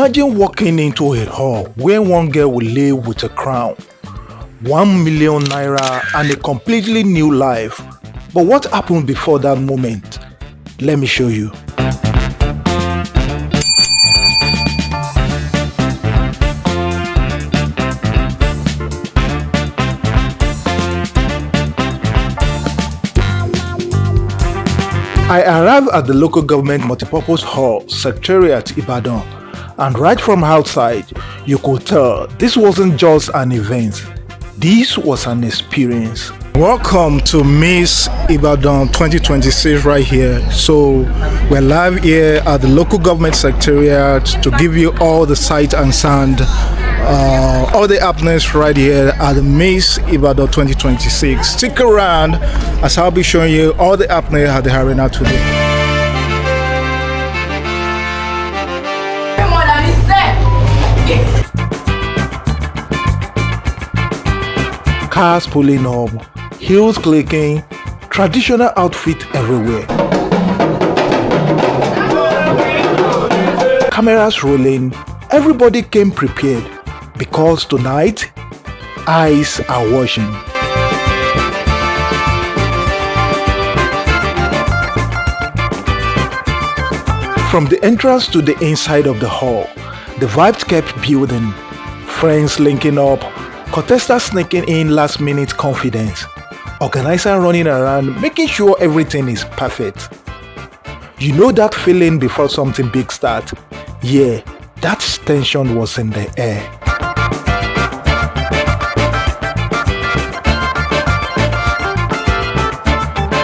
Imagine walking into a hall where one girl will live with a crown, 1 million naira, and a completely new life. But what happened before that moment? Let me show you. I arrived at the local government multipurpose hall, Secretariat Ibadan, and right from outside, you could tell this wasn't just an event, this was an experience. Welcome to Miss Ibadan 2026 right here. So we're live here at the local government secretariat to give you all the sight and sound, all the happenings right here at the Miss Ibadan 2026. Stick around as I'll be showing you all the happenings at the arena today. Cars pulling up, heels clicking, traditional outfit everywhere. Cameras rolling, everybody came prepared because tonight, eyes are watching. From the entrance to the inside of the hall, the vibes kept building, friends linking up, contestants sneaking in last minute confidence, organizer running around making sure everything is perfect. You know that feeling before something big starts? Yeah, that tension was in the air.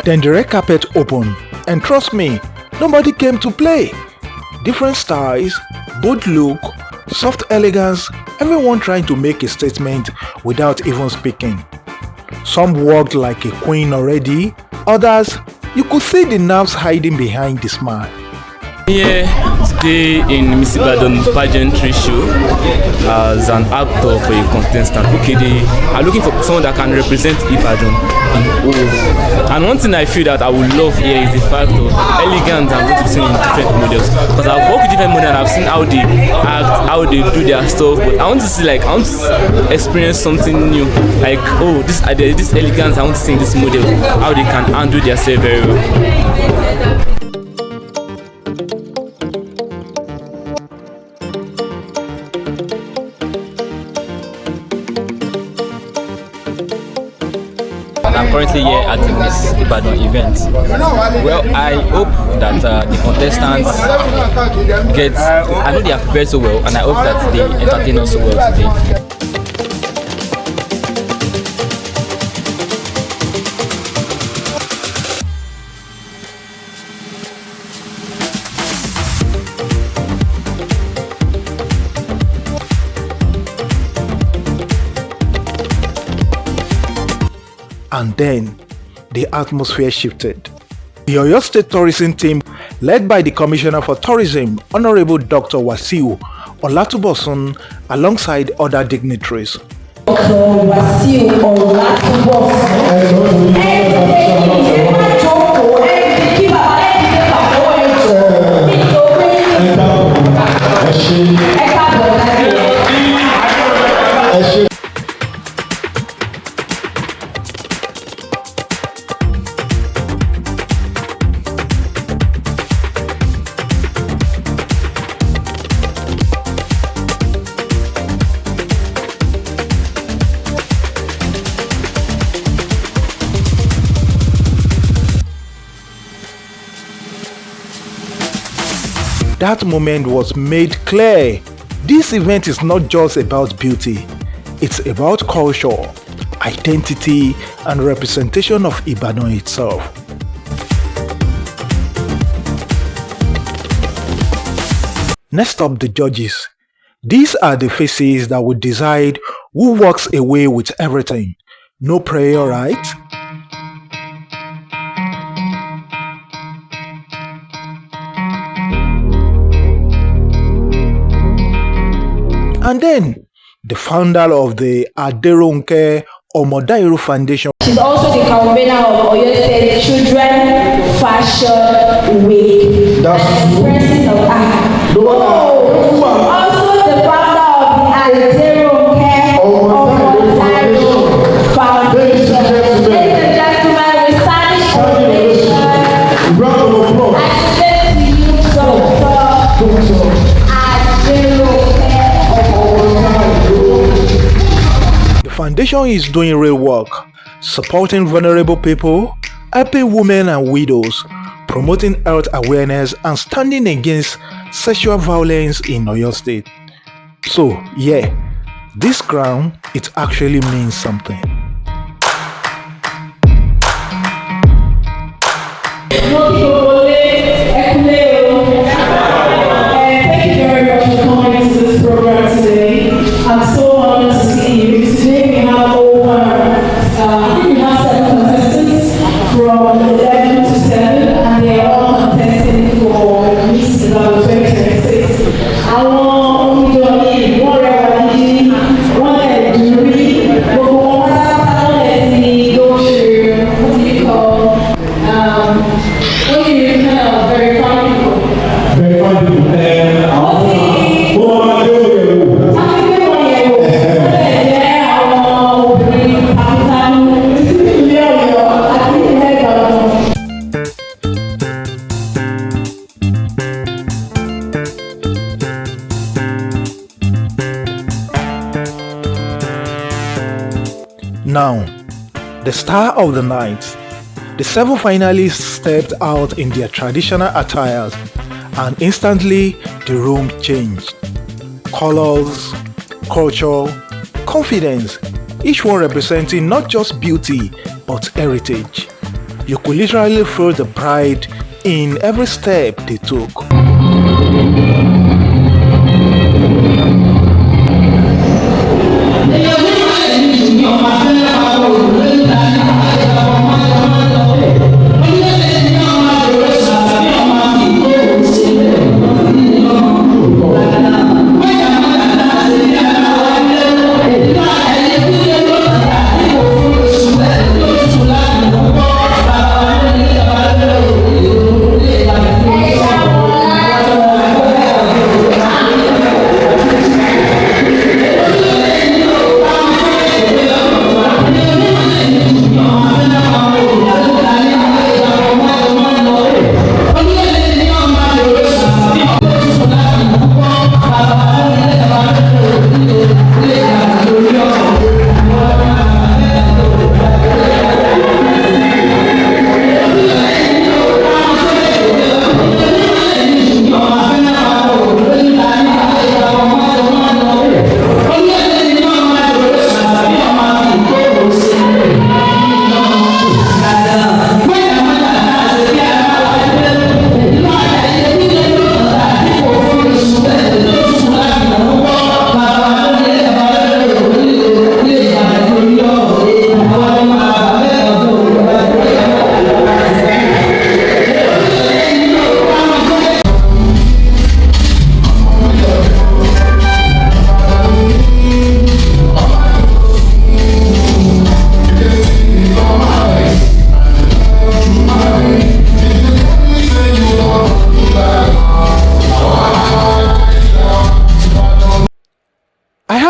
Then the red carpet opened, and trust me, nobody came to play. Different styles, bold look, soft elegance, everyone trying to make a statement without even speaking. Some walked like a queen already, others, you could see the nerves hiding behind the smile. Here today in Miss Ibadan pageantry show as an actor for a contestant. Okay, they are looking for someone that can represent Ibadan in whole. And one thing I feel that I would love here is the fact of elegance I'm going to see in different models. Because I've worked with different models and I've seen how they act, how they do their stuff. But I want to see I want to experience something new. Like, oh, this elegance, I want to see in this model, how they can handle themselves very well. I'm currently here at the Miss Ibadan event. Well, I hope that the contestants I know they have prepared so well, and I hope that they entertain us so well today. And then the atmosphere shifted. The Oyo State Tourism team, led by the Commissioner for Tourism, Honorable Dr. Wasiu Olatubosun, alongside other dignitaries. Dr. Wasiu That moment was made clear. This event is not just about beauty, it's about culture, identity, and representation of Ibadan itself. Next up, the judges. These are the faces that will decide who walks away with everything. No prayer, right? And then, the founder of the Aderonke Omodairu Foundation. She's also the convener of Oyo State Children Fashion Week. That's expressing of art. organization is doing real work, supporting vulnerable people, helping women and widows, promoting health awareness, and standing against sexual violence in Oyo State. So, yeah, this crown, it actually means something. I'm so honored to see you. Today we have over, I think we have 7 contestants from 11 to 7, and they are all contesting for Miss Ibadan 2026. I want you to leave one ready, one jury, but one let me go through what do you call, what do you kind of verify people? Verify people. Now, the star of the night, the 7 finalists stepped out in their traditional attires and instantly the room changed. Colors, culture, confidence, each one representing not just beauty but heritage. You could literally feel the pride in every step they took.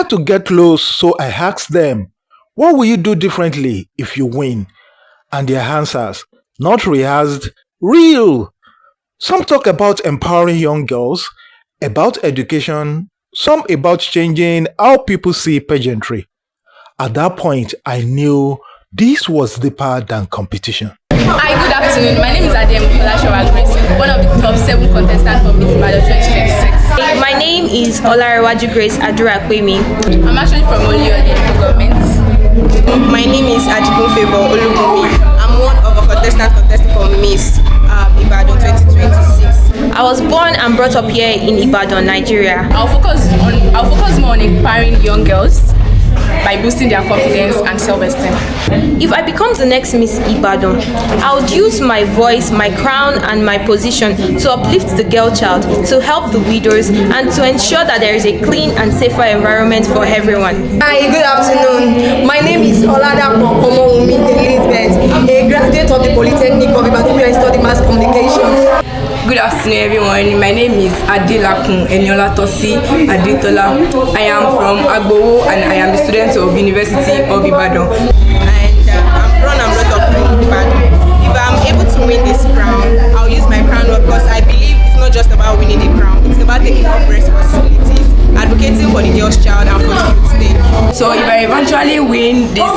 To get close, so I asked them, what will you do differently if you win? And their answers, not rehearsed, real. Some talk about empowering young girls, about education, some about changing how people see pageantry. At that point, I knew this was deeper than competition. Hi, good afternoon. My name is Adem Grace, one of the top 7 contestants for Miss Ibadan 2026. My name is Olarewaju Grace Adura Kwemi. I'm actually from Oluyole government. My name is Ajibun Favor Olubumi. I'm one of a contestant for Miss Ibadan 2026. I was born and brought up here in Ibadan, Nigeria. I'll focus more on empowering young girls by boosting their confidence and self-esteem. If I become the next Miss Ibadan, I would use my voice, my crown, and my position to uplift the girl child, to help the widows, and to ensure that there is a clean and safer environment for everyone. Hi, good afternoon. My name is Oladapo Omoumi Elizabeth, a graduate of the Polytechnic of Ibadan, where I study mass communication. Good afternoon, everyone. My name is Adelakun Eniola Tosi Adetola. I am from Agbowo and I am a student of University of Ibadan. And I'm born and brought up in Ibadan. If I'm able to win this crown, I'll use my crown because I believe it's not just about winning the crown. It's about taking up responsibilities advocating for the girl's child and for the youth stage. So if I eventually win this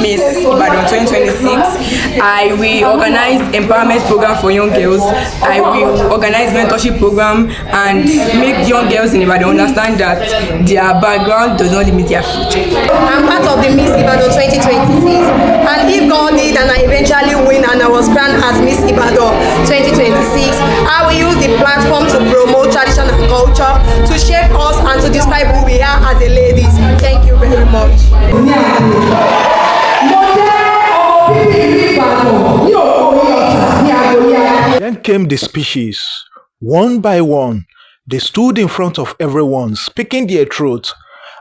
Miss Ibadan 2026, I will organize empowerment program for young girls. I will organize mentorship program and make young girls in Ibadan understand that their background does not limit their future. I'm part of the Miss Ibadan 2026, and if God did and I eventually win and I was crowned as Miss Ibadan 2026, I will use the platform to promote tradition and culture, to shape us and to describe who we are as a ladies. Thank you very much. Then came the speeches. One by one, they stood in front of everyone, speaking their truth,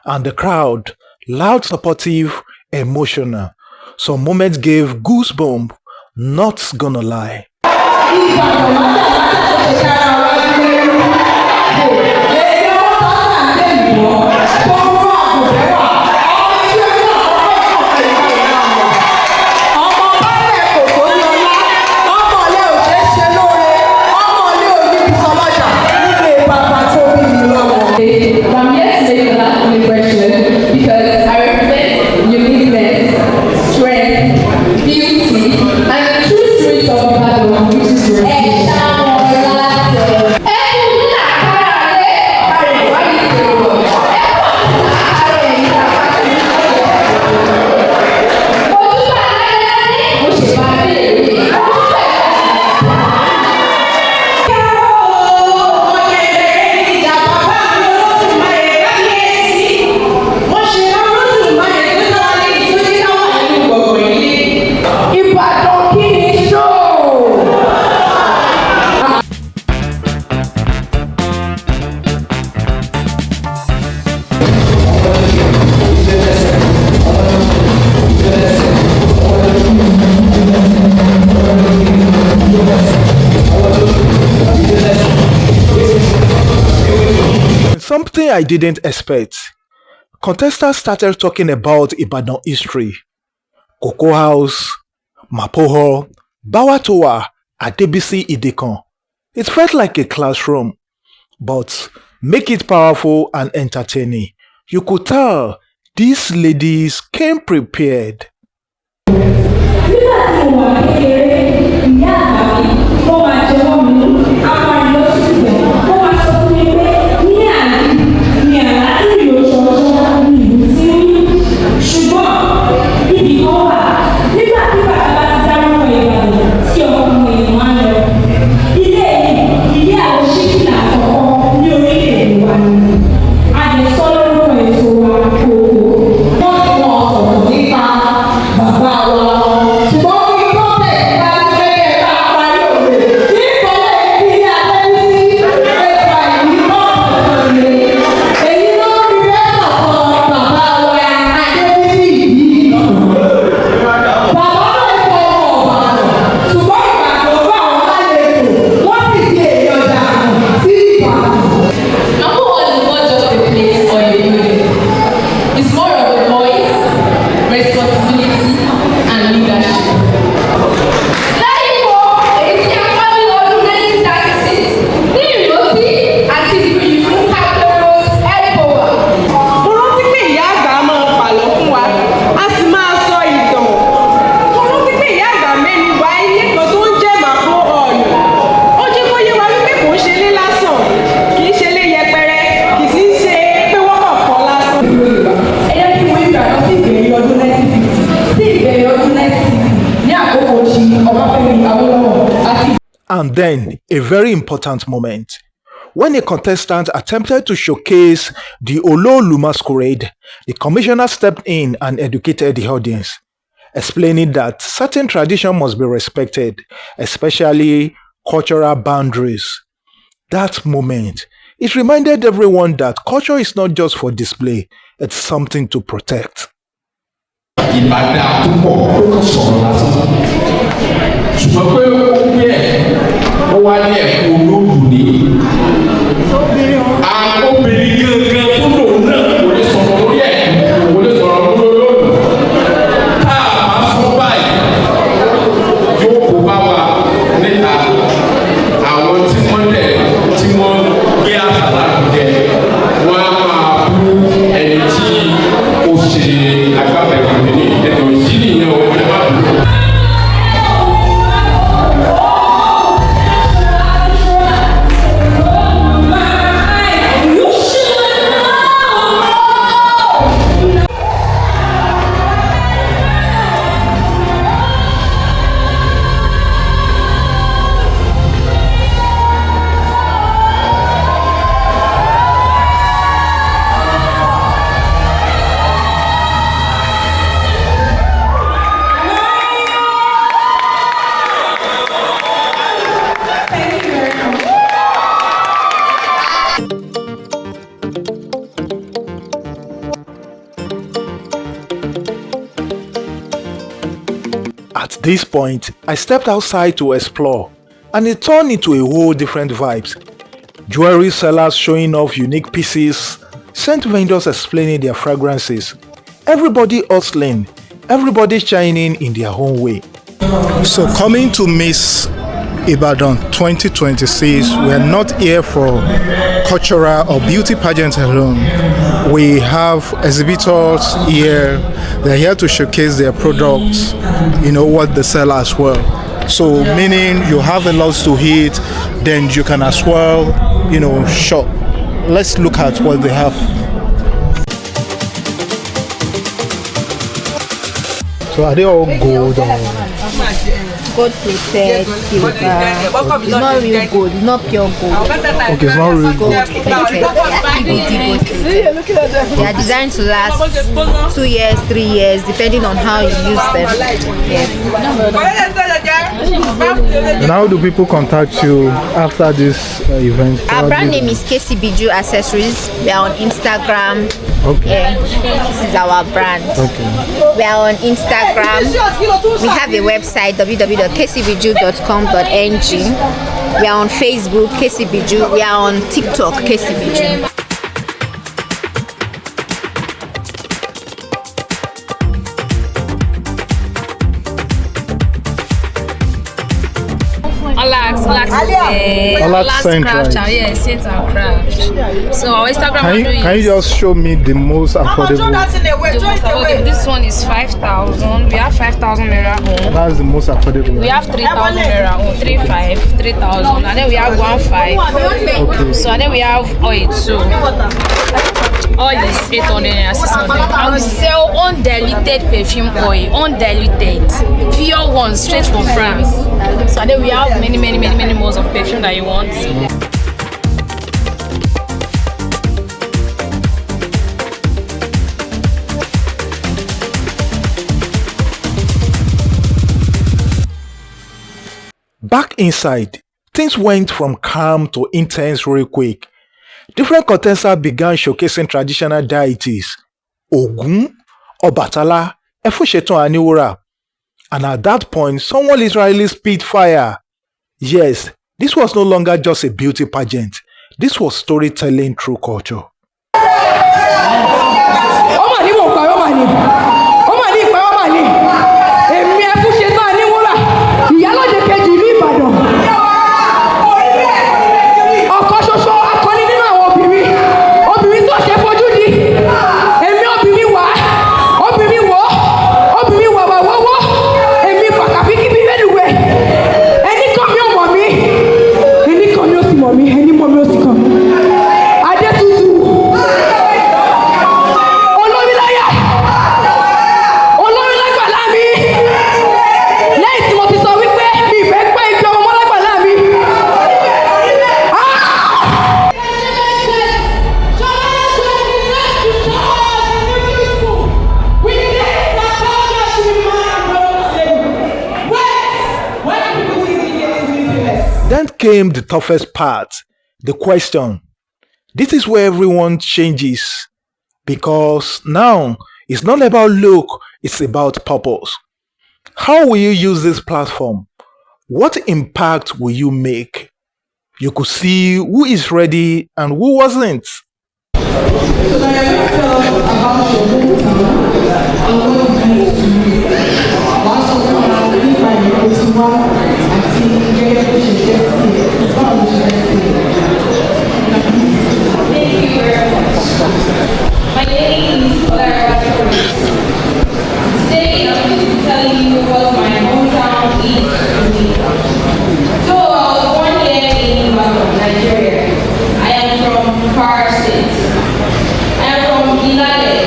and the crowd, loud, supportive, emotional. Some moments gave goosebumps, not gonna lie. I'm here to make the last impression because I represent uniqueness, strength, beauty, and the true spirit of Ibadan, which is your Something I didn't expect. Contestants started talking about Ibadan history. Cocoa House, Mapoho, Bawatoa, Adebisi Idekan. It felt like a classroom, but make it powerful and entertaining. You could tell these ladies came prepared. And then, a very important moment. When a contestant attempted to showcase the Ololu masquerade, the commissioner stepped in and educated the audience, explaining that certain tradition must be respected, especially cultural boundaries. That moment, it reminded everyone that culture is not just for display, it's something to protect. At this point, I stepped outside to explore, and it turned into a whole different vibes. Jewelry sellers showing off unique pieces, scent vendors explaining their fragrances, everybody hustling, everybody shining in their own way. So coming to Miss Ibadan 2026, we are not here for cultural or beauty pageant alone. We have exhibitors here. They're here to showcase their products, what they sell as well. So meaning you have a lot to eat, then you can as well, shop. Let's look at what they have. So are they all gold or? Gold plated, silver. It's not real gold, it's not pure gold. Okay, it's not real gold. They are designed to last 2 years, 3 years, depending on how you use them. Yes. And how do people contact you after this event? Our brand name is KCBiju Accessories. We are on Instagram. Okay. Yeah, this is our brand. Okay. We are on Instagram. We have a website www.kcbiju.com.ng. We are on Facebook KCBiju. We are on TikTok KCBiju. Olax craft, yeah, Saint and Craft. So our Instagram can you just show me the most affordable? Okay, this one is 5,000. We have 5,000 naira on. That's the most affordable. We have 3,000 naira on, 3,500, 3,000, and then we have 1,500. Okay. So and then we have oil too. Oil is 800 and 600. And we sell undiluted perfume oil, undiluted, pure one, straight from France. So and then we have many modes of perfume that you want. Back inside, things went from calm to intense real quick. Different contestants began showcasing traditional deities, Ogun, Obatala, Efusheton and Iwura. And at that point, someone literally spit fire. Yes, this was no longer just a beauty pageant. This was storytelling through culture. Then came the toughest part, the question. This is where everyone changes, because now it's not about look, it's about purpose. How will you use this platform? What impact will you make? You could see who is ready and who wasn't. So now you tell about your hometown and what it means to you. Last of all, I believe I go to one and see where we should get here. How we should get here. Thank you very much. My name is Clara. Today I'm going to be telling you what my hometown is to me. So I was born here in Ibadan, Nigeria. I am from Kwara State. I am from Ilale.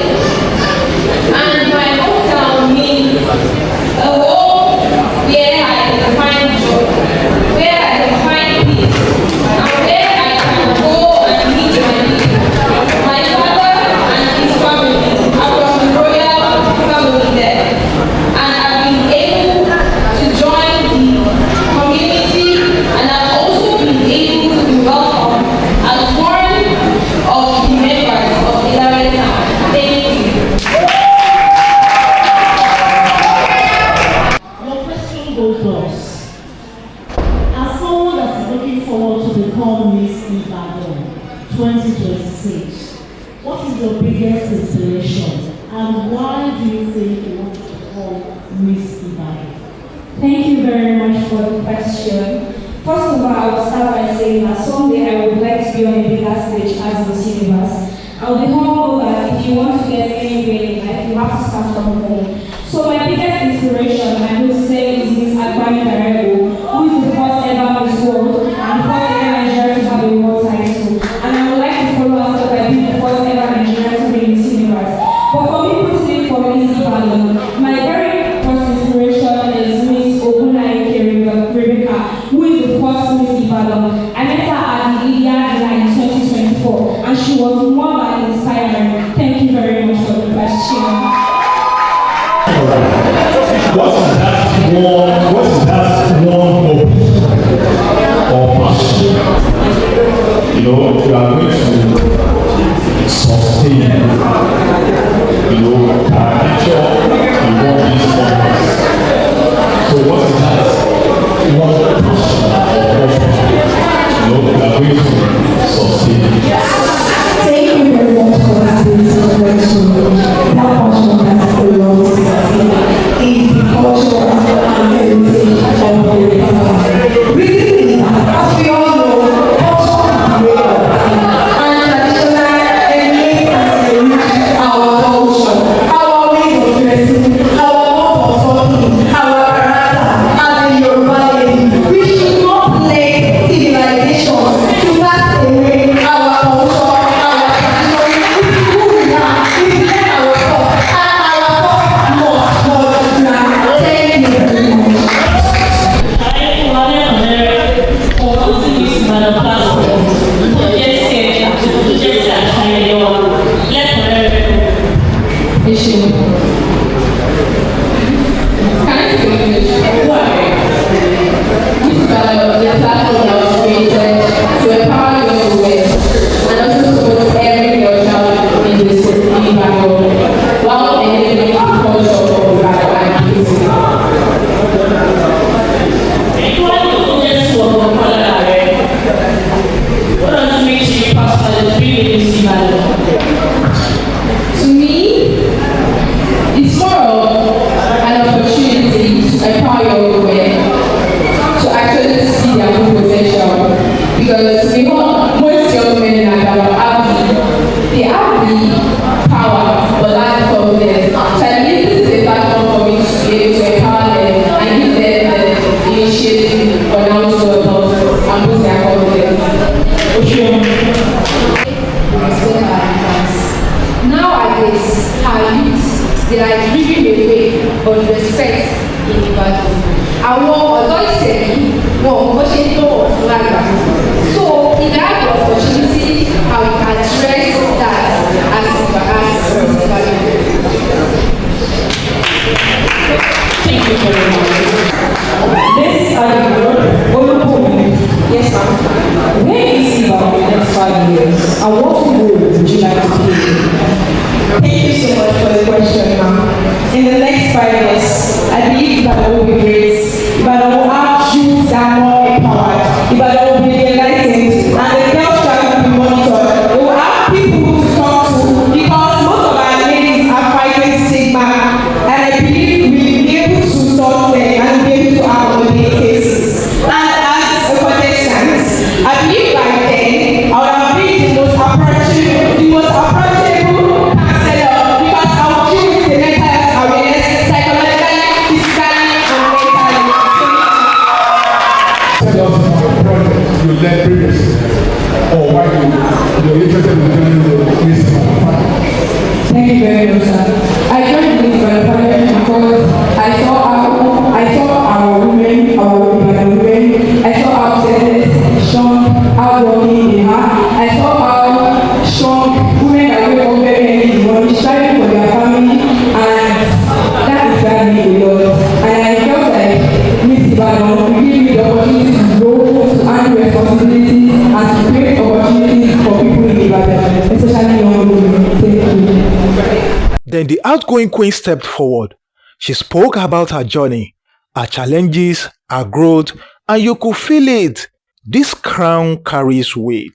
And my hometown means Miss Ibadan? Thank you very much for the question. First of all, I will start by saying that someday I would like to be on a bigger stage as Miss Universe. I will be humble that if you want to get anywhere in life, you have to start from home. So my biggest inspiration, I would say, is Miss Ibadan, who is the first ever Miss World and first ever Nigerian to have a world title. And I would like to follow after by being the first ever Nigerian to be Miss Universe. But for me personally, for Miss Ibadan, my very first inspiration is Miss Rebecca, who is the first Miss Ibadan. I met her at the Iliad in 2024, and she was more than inspiring. Thank you very much for the question. What is that one hope or passion? You know, you are going to sustain, our picture, you want this podcast. So what is that one passion or hope? You are going to sustain. Thank you very much for that question. That passion that belongs to is the culture and heritage of the reason is that, as we all know, culture is the way of being, and traditional elements enrich our culture, our ways of dressing, our mode of talking, our character as a Yoruba lady. We should not let civilizations to pass away our culture. Then the outgoing queen stepped forward. She spoke about her journey, her challenges, her growth, and you could feel it. This crown carries weight.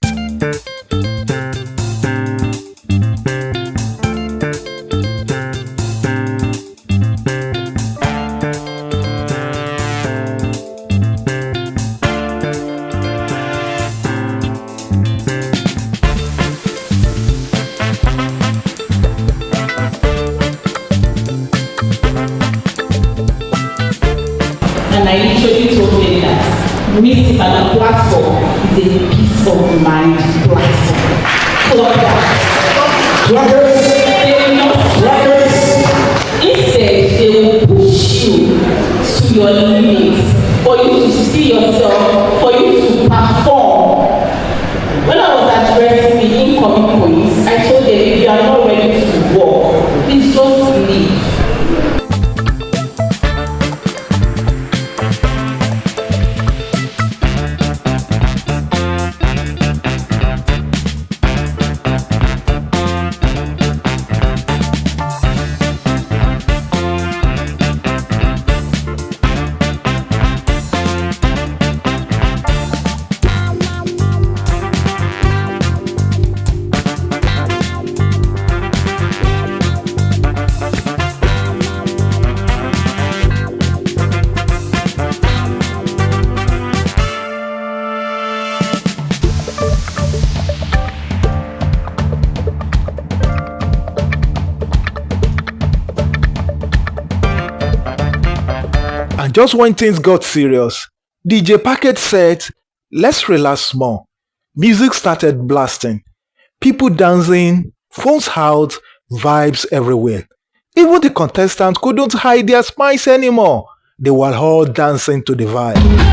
and I literally told them that Miss Ibadan platform is a peace of mind platform. Clock that. They will not instead, they will push you to your limits for you to see yourself, for you to perform. When I was addressing the incoming police, I told them if you are not ready to work, please just leave. And just when things got serious, DJ Packet said, let's relax more. Music started blasting. People dancing, phones out, vibes everywhere. Even the contestants couldn't hide their smiles anymore. They were all dancing to the vibe.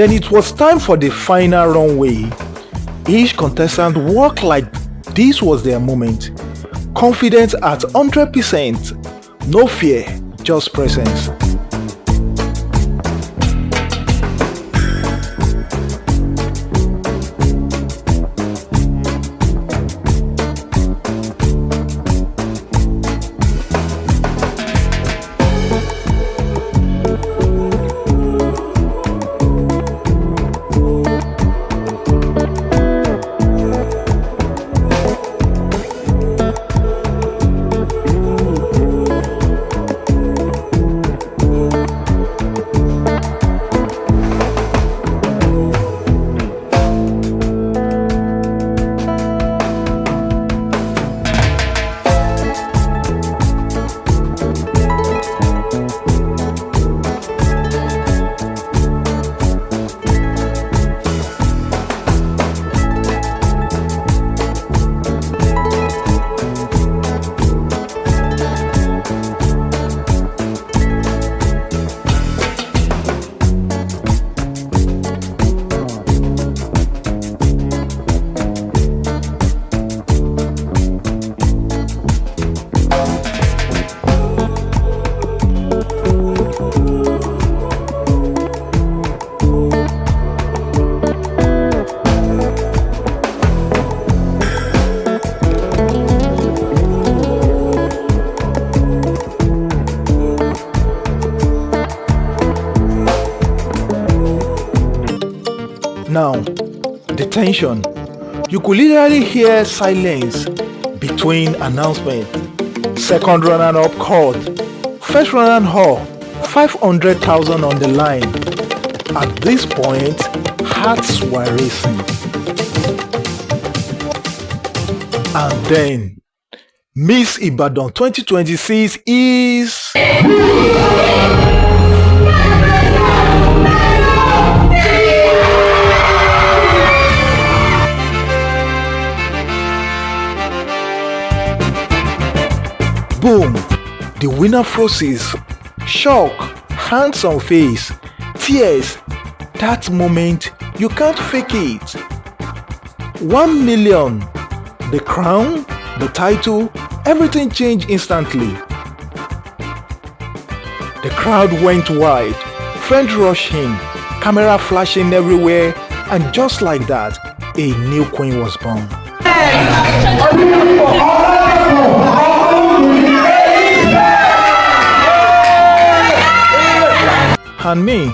Then it was time for the final runway. Each contestant walked like this was their moment. Confident at 100%. No fear, just presence. tension. You could literally hear silence between announcement. Second runner-up called. First runner-up, 500,000 on the line. At this point, hearts were racing. And then, Miss Ibadan 2026 is... Boom! The winner freezes. Shock, hands on face, tears. That moment, you can't fake it. 1 million. The crown, the title, everything changed instantly. The crowd went wild. Friends rushed in, camera flashing everywhere, and just like that, a new queen was born. And me,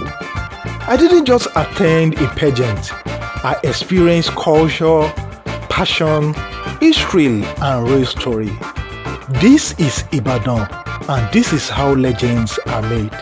I didn't just attend a pageant. I experienced culture, passion, history, and real story. This is Ibadan, and this is how legends are made.